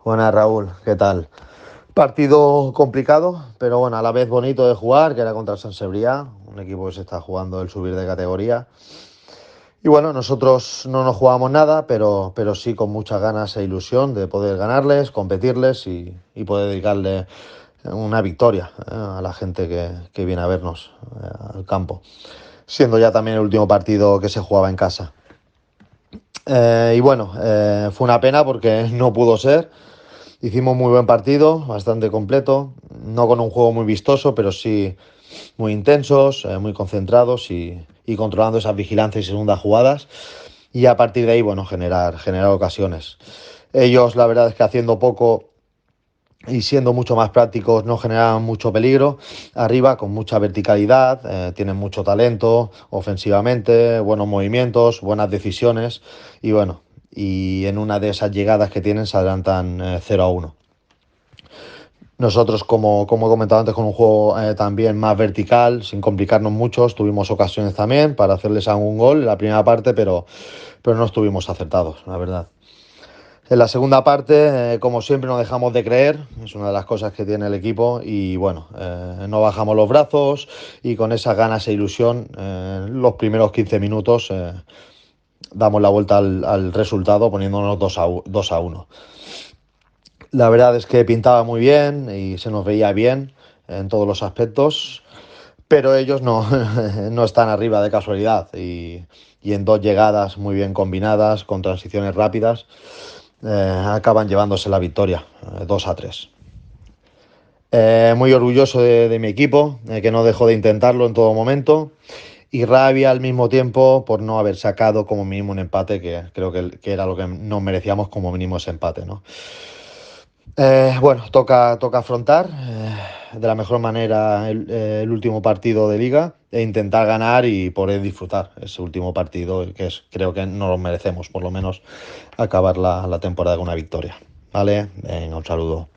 Buenas, Raúl, ¿qué tal? Partido complicado, pero bueno, a la vez bonito de jugar, que era contra el Sant Cebrià, un equipo que se está jugando el subir de categoría. Y bueno, nosotros no nos jugamos nada, pero sí con muchas ganas e ilusión de poder ganarles, competirles y poder dedicarle una victoria a la gente que viene a vernos al campo, siendo ya también el último partido que se jugaba en casa. Y bueno, fue una pena porque no pudo ser. Hicimos muy buen partido, bastante completo, no con un juego muy vistoso, pero sí muy intensos, muy concentrados y controlando esas vigilancias y segundas jugadas. Y a partir de ahí, bueno, generar ocasiones. Ellos, la verdad es que haciendo poco y siendo mucho más prácticos, no generaban mucho peligro. Arriba, con mucha verticalidad, tienen mucho talento ofensivamente, buenos movimientos, buenas decisiones. Y bueno, y en una de esas llegadas que tienen se adelantan 0-1. Nosotros, como he comentado antes, con un juego también más vertical, sin complicarnos mucho, tuvimos ocasiones también para hacerles algún gol en la primera parte, pero no estuvimos acertados, la verdad. En la segunda parte, como siempre, no dejamos de creer, es una de las cosas que tiene el equipo y bueno, no bajamos los brazos y con esas ganas e ilusión, los primeros 15 minutos damos la vuelta al resultado poniéndonos 2-1. La verdad es que pintaba muy bien y se nos veía bien en todos los aspectos, pero ellos no, no están arriba de casualidad y en dos llegadas muy bien combinadas, con transiciones rápidas, acaban llevándose la victoria, 2-3. Muy orgulloso de mi equipo, que no dejó de intentarlo en todo momento, y rabia al mismo tiempo por no haber sacado como mínimo un empate, que creo que era lo que nos merecíamos como mínimo ese empate, ¿no? Bueno, toca afrontar de la mejor manera el último partido de liga e intentar ganar y poder disfrutar ese último partido, que creo que no lo merecemos, por lo menos acabar la temporada con una victoria. ¿Vale? Venga, un saludo.